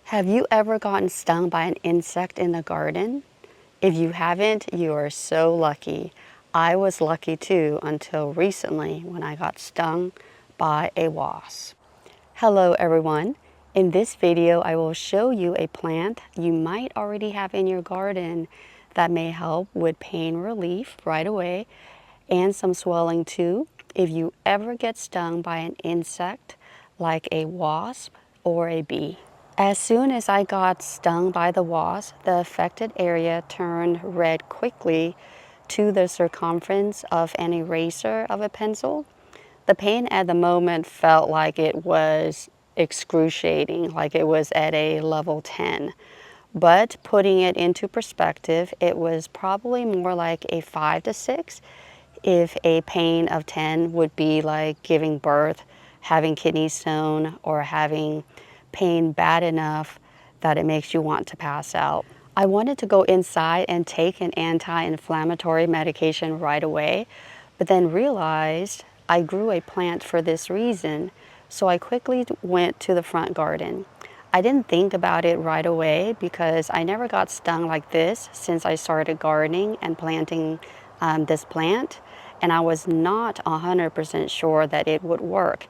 Have you ever gotten stung by an insect in the garden? If you haven't, you are so lucky. I was lucky too until recently when I got stung by a wasp. Hello everyone. In this video, I will show you a plant you might already have in your garden that may help with pain relief right away and some swelling too if you ever get stung by an insect like a wasp or a bee. As soon as I got stung by the wasp, the affected area turned red quickly to the circumference of an eraser of a pencil. The pain at the moment felt like it was excruciating, like it was at a level 10. But putting it into perspective, it was probably more like a 5 to 6 if a pain of 10 would be like giving birth, having kidney stone, or having pain bad enough that it makes you want to pass out. I wanted to go inside and take an anti-inflammatory medication right away, but then realized I grew a plant for this reason, so I quickly went to the front garden. I didn't think about it right away because I never got stung like this since I started gardening and planting this plant, and I was not 100% sure that it would work.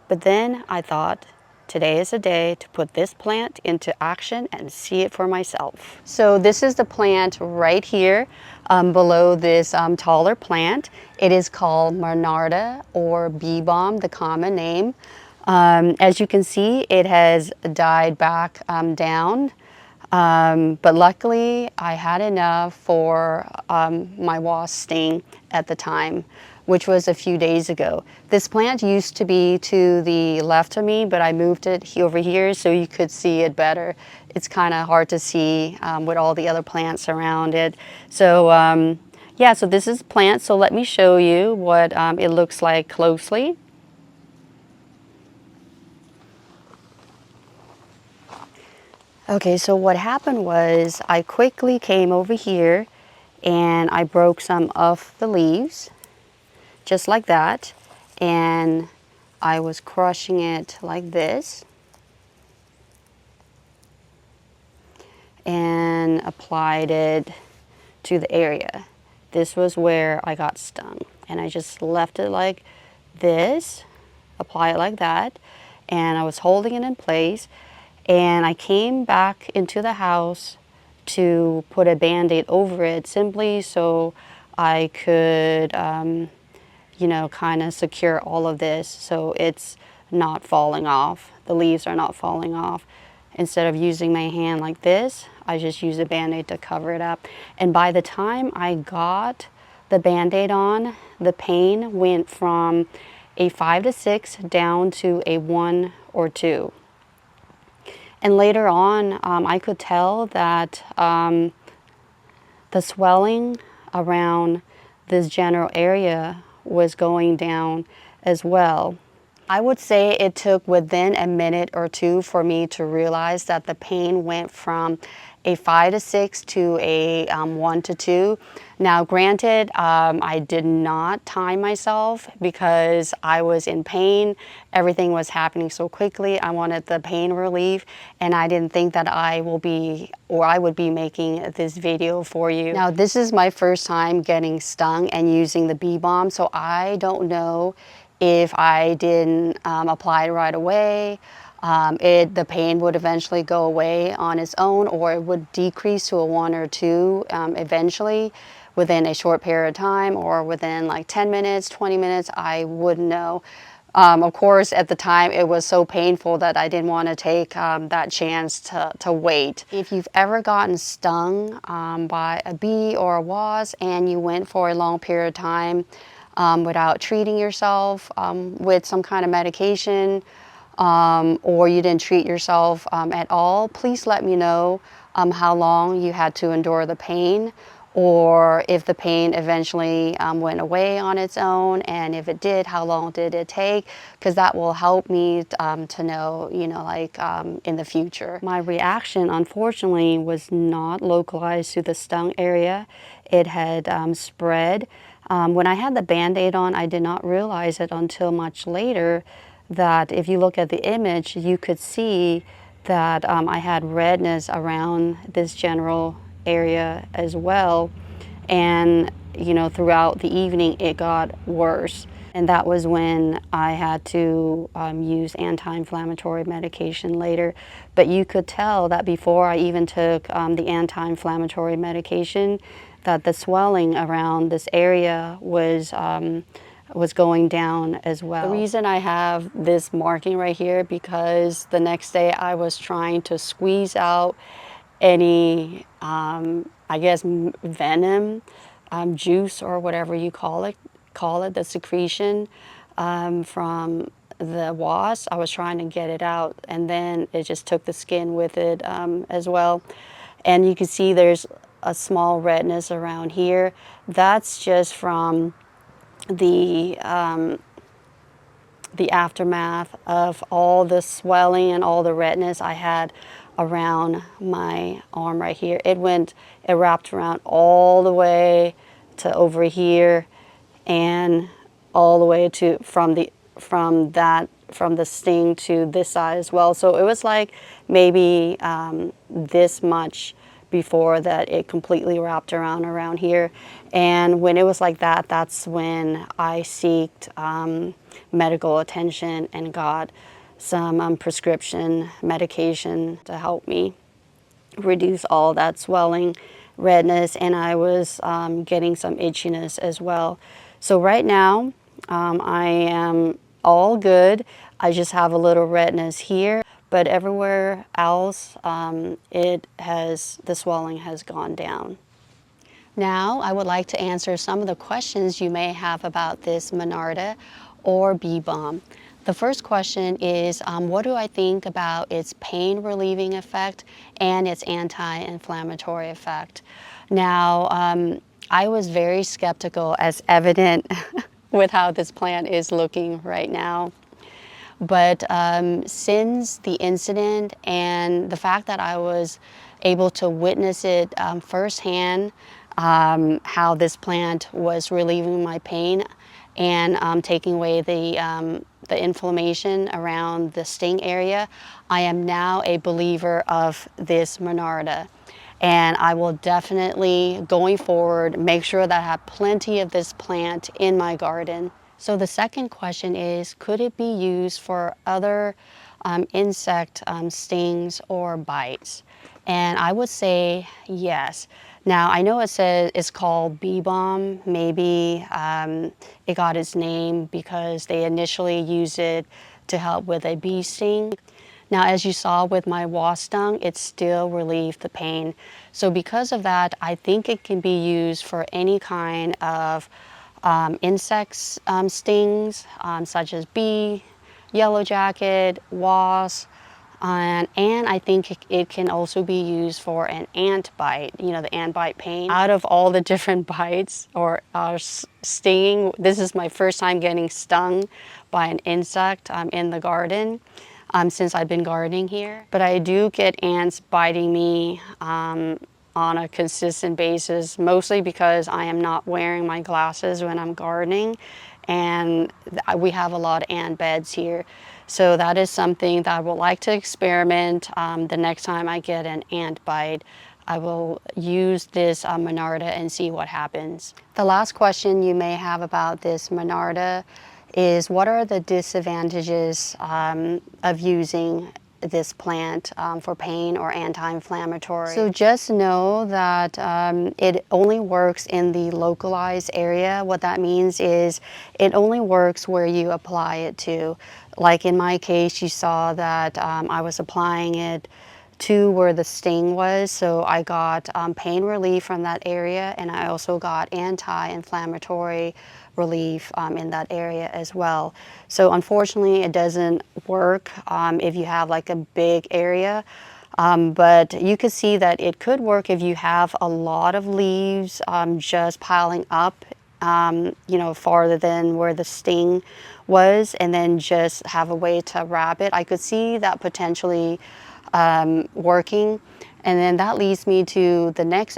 But then I thought, today is the day to put this plant into action and see it for myself. So this is the plant right here below this taller plant. It is called Monarda or bee balm, the common name. As you can see, it has died back down. But luckily, I had enough for my wasp sting at the time, which was a few days ago. This plant used to be to the left of me, but I moved it over here so you could see it better. It's kind of hard to see with all the other plants around it. So yeah, so this is plant. So let me show you what it looks like closely. Okay, so what happened was I quickly came over here and I broke some of the leaves, just like that, and I was crushing it like this and applied it to the area. This was where I got stung, and I just left it like this, apply it like that, and I was holding it in place. And I came back into the house to put a Band-Aid over it simply so I could, you know, kind of secure all of this so it's not falling off. The leaves are not falling off. Instead of using my hand like this, I just use a Band-Aid to cover it up. And by the time I got the Band-Aid on, the pain went from a 5 to 6 down to a 1 or 2. And later on, I could tell that the swelling around this general area was going down as well. I would say it took within a minute or two for me to realize that the pain went from a 5 to 6 to a 1 to 2. Now granted, I did not time myself because I was in pain. Everything was happening so quickly. I wanted the pain relief, and I didn't think that I would be making this video for you. Now this is my first time getting stung and using the bee balm, so I don't know if I didn't apply it right away, the pain would eventually go away on its own, or it would decrease to a 1 or 2 eventually within a short period of time, or within like 10 minutes, 20 minutes, I wouldn't know. Of course, at the time, it was so painful that I didn't want to take that chance to wait. If you've ever gotten stung by a bee or a wasp and you went for a long period of time without treating yourself with some kind of medication, or you didn't treat yourself at all, please let me know how long you had to endure the pain, or if the pain eventually went away on its own, and if it did, how long did it take? Because that will help me to know, you know, like in the future. My reaction, unfortunately, was not localized to the stung area. It had spread. When I had the Band-Aid on, I did not realize it until much later that if you look at the image, you could see that I had redness around this general area as well. And, you know, throughout the evening, it got worse. And that was when I had to use anti-inflammatory medication later. But you could tell that before I even took the anti-inflammatory medication, that the swelling around this area was going down as well. The reason I have this marking right here, because the next day I was trying to squeeze out any, I guess, venom, juice, or whatever you call it, the secretion from the wasp. I was trying to get it out, and then it just took the skin with it as well. And you can see there's a small redness around here. That's just from the aftermath of all the swelling and all the redness I had around my arm right here. It wrapped around all the way to over here, and all the way to from the sting to this side as well. So it was like maybe this much before that it completely wrapped around here. And when it was like that, that's when I sought medical attention and got some prescription medication to help me reduce all that swelling, redness, and I was getting some itchiness as well. So right now, I am all good. I just have a little redness here, but everywhere else, the swelling has gone down. Now, I would like to answer some of the questions you may have about this Monarda or bee balm. The first question is, what do I think about its pain relieving effect and its anti-inflammatory effect? Now, I was very skeptical, as evident with how this plant is looking right now. But since the incident and the fact that I was able to witness it firsthand, how this plant was relieving my pain and taking away the inflammation around the sting area, I am now a believer of this Monarda. And I will definitely, going forward, make sure that I have plenty of this plant in my garden. So the second question is, could it be used for other insect stings or bites? And I would say yes. Now, I know it says it's called bee balm. Maybe it got its name because they initially used it to help with a bee sting. Now, as you saw with my wasp stung, it still relieved the pain. So because of that, I think it can be used for any kind of insects stings, such as bee, yellow jacket, wasp, and I think it can also be used for an ant bite, you know, the ant bite pain. Out of all the different bites or stinging, this is my first time getting stung by an insect in the garden since I've been gardening here. But I do get ants biting me on a consistent basis, mostly because I am not wearing my glasses when I'm gardening, and we have a lot of ant beds here. So that is something that I would like to experiment. The next time I get an ant bite, I will use this Monarda and see what happens. The last question you may have about this Monarda is, what are the disadvantages of using this plant for pain or anti-inflammatory? So just know that it only works in the localized area. What that means is it only works where you apply it to. Like in my case, you saw that I was applying it to where the sting was, so I got pain relief from that area, and I also got anti-inflammatory relief in that area as well. So unfortunately, it doesn't work if you have like a big area, but you could see that it could work if you have a lot of leaves just piling up, you know, farther than where the sting was, and then just have a way to wrap it. I could see that potentially working. And then that leads me to the next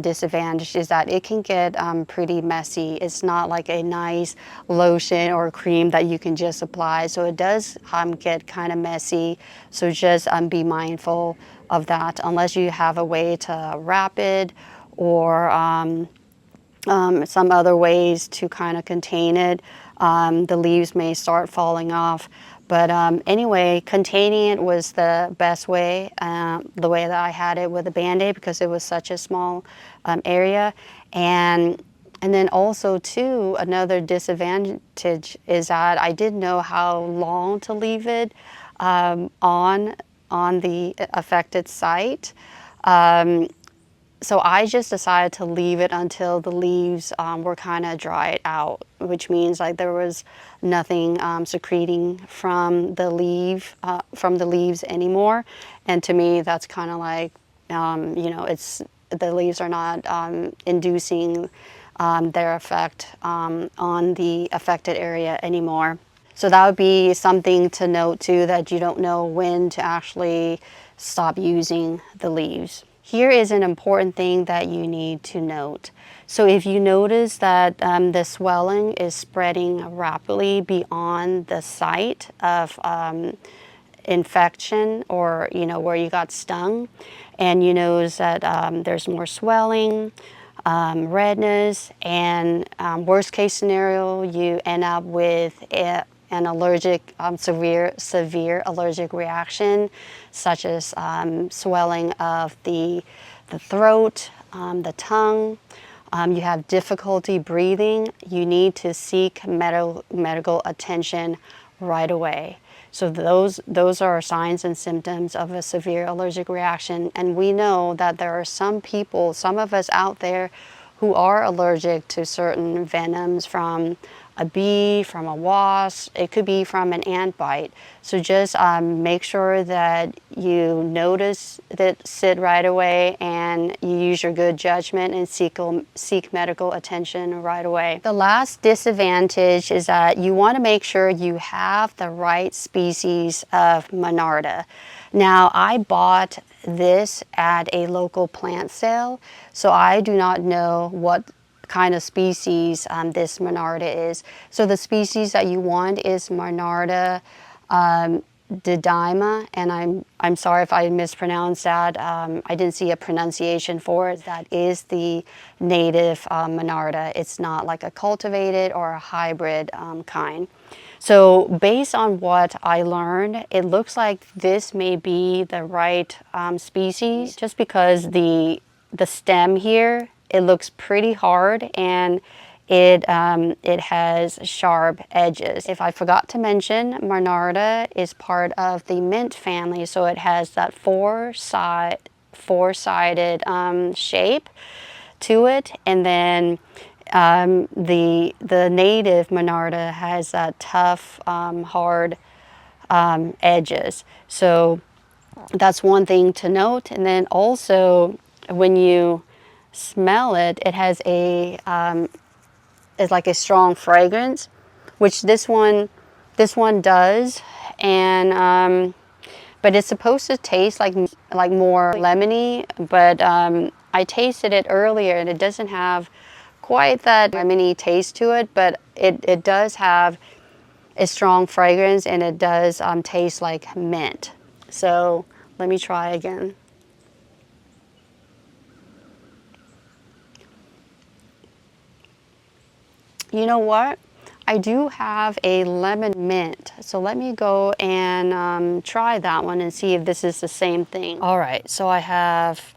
disadvantage is that it can get pretty messy. It's not like a nice lotion or cream that you can just apply. So it does get kind of messy. So just be mindful of that unless you have a way to wrap it or some other ways to kind of contain it. The leaves may start falling off. But anyway, containing it was the best way, the way that I had it with a Band-Aid because it was such a small area. And then also too, another disadvantage is that I didn't know how long to leave it on the affected site. So I just decided to leave it until the leaves were kind of dried out, which means like there was nothing secreting from the leaves anymore. And to me, that's kind of like, you know, the leaves are not inducing their effect on the affected area anymore. So that would be something to note too, that you don't know when to actually stop using the leaves. Here is an important thing that you need to note. So if you notice that the swelling is spreading rapidly beyond the site of infection, or you know where you got stung, and you notice that there's more swelling, redness, and worst case scenario, you end up with an allergic, severe allergic reaction, such as swelling of the throat, the tongue. You have difficulty breathing. You need to seek medical attention right away. So those are signs and symptoms of a severe allergic reaction. And we know that there are some people, some of us out there, who are allergic to certain venoms from a bee, from a wasp. It could be from an ant bite. So just make sure that you notice it right away and you use your good judgment and seek medical attention right away. The last disadvantage is that you want to make sure you have the right species of Monarda. Now, I bought this at a local plant sale, so I do not know what kind of species this Monarda is. So the species that you want is Monarda didyma, and I'm sorry if I mispronounced that. I didn't see a pronunciation for it. That is the native Monarda. It's not like a cultivated or a hybrid kind. So based on what I learned, it looks like this may be the right species, just because the stem here, it looks pretty hard, and it has sharp edges. If I forgot to mention, Monarda is part of the mint family, so it has that four-sided shape to it, and then the native Monarda has that tough, hard edges. So that's one thing to note. And then also, when you smell it, it has it's like a strong fragrance, which this one does, and but it's supposed to taste like more lemony. But I tasted it earlier, and it doesn't have quite that lemony taste to it, but it does have a strong fragrance, and it does taste like mint. So let me try again. You know what? I do have a lemon mint, so let me go and try that one and see if this is the same thing. All right, so I have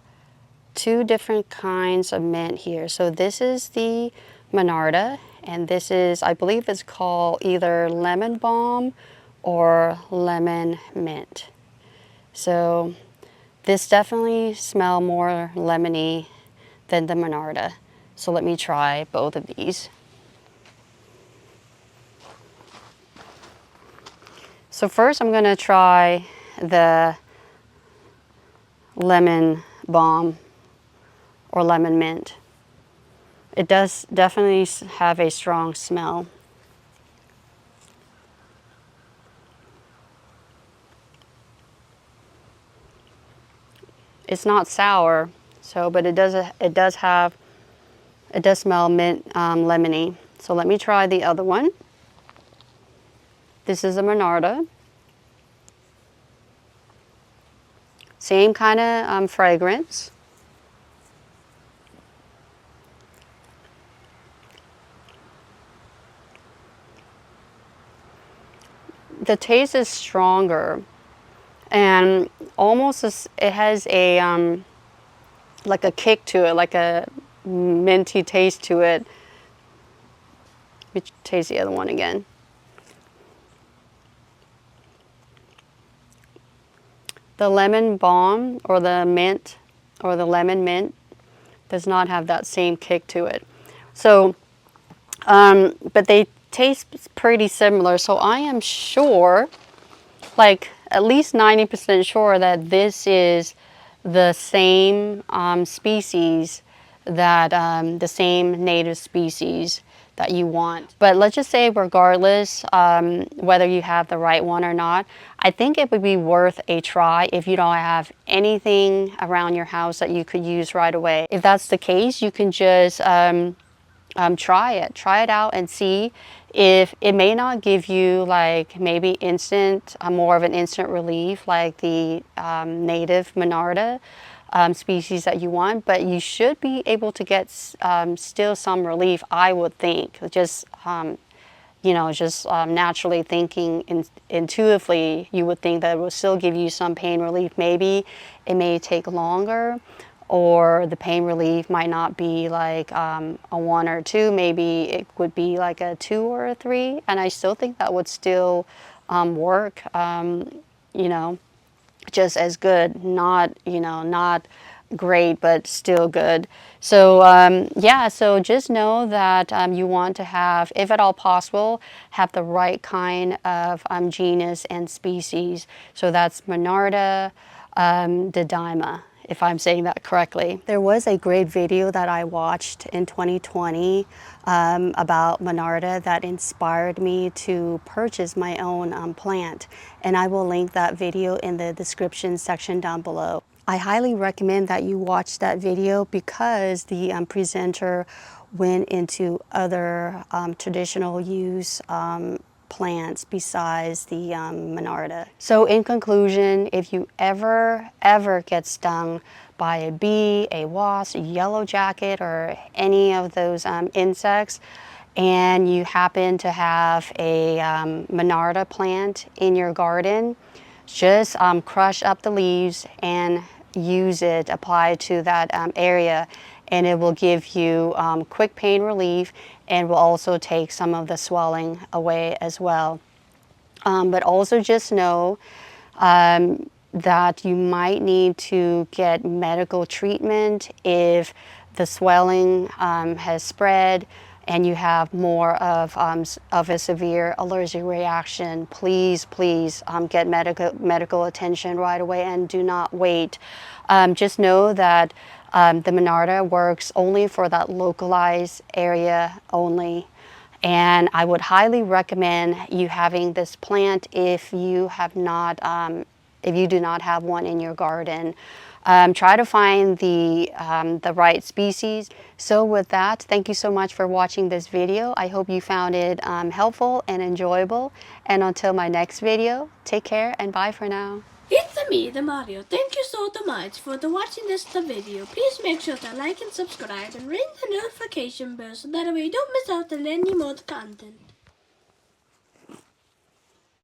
two different kinds of mint here. So this is the Monarda, and this is, I believe it's called either lemon balm or lemon mint. So this definitely smells more lemony than the Monarda. So let me try both of these. So first I'm going to try the lemon balm or lemon mint. It does definitely have a strong smell. It's not sour, so but it does smell mint lemony. So let me try the other one. This is a Monarda. Same kind of fragrance. The taste is stronger and almost it has a like a kick to it, like a minty taste to it. Let me taste the other one again. The lemon balm or the mint or the lemon mint does not have that same kick to it. So, but they taste pretty similar. So I am sure, like at least 90% sure that this is the same species that the same native species that you want. But let's just say regardless whether you have the right one or not, I think it would be worth a try if you don't have anything around your house that you could use right away. If that's the case, you can just try it out and see. If it may not give you like maybe instant, more of an instant relief like the native Monarda species that you want, but you should be able to get still some relief, I would think. Just you know, just naturally thinking intuitively, you would think that it will still give you some pain relief. Maybe it may take longer, or the pain relief might not be like a 1 or 2. Maybe it would be like a 2 or a 3, and I still think that would still work. You know, just as good, not, you know, not great, but still good. So yeah, so just know that you want to have, if at all possible, have the right kind of genus and species. So that's Monarda didyma, if I'm saying that correctly. There was a great video that I watched in 2020 about Monarda that inspired me to purchase my own plant, and I will link that video in the description section down below. I highly recommend that you watch that video because the presenter went into other traditional use plants besides the Monarda. So in conclusion, if you ever get stung by a bee, a wasp, a yellow jacket, or any of those insects, and you happen to have a Monarda plant in your garden, just crush up the leaves and use it, apply it to that area, and it will give you quick pain relief and will also take some of the swelling away as well. But also just know that you might need to get medical treatment if the swelling has spread and you have more of a severe allergic reaction. Please get medical attention right away and do not wait. Just know that the Monarda works only for that localized area only. And I would highly recommend you having this plant if you have not, if you do not have one in your garden. Try to find the right species. So with that, thank you so much for watching this video. I hope you found it helpful and enjoyable. And until my next video, take care and bye for now. It's me, the Mario. Thank you so much for watching this video. Please make sure to like and subscribe and ring the notification bell so that way you don't miss out on any more content.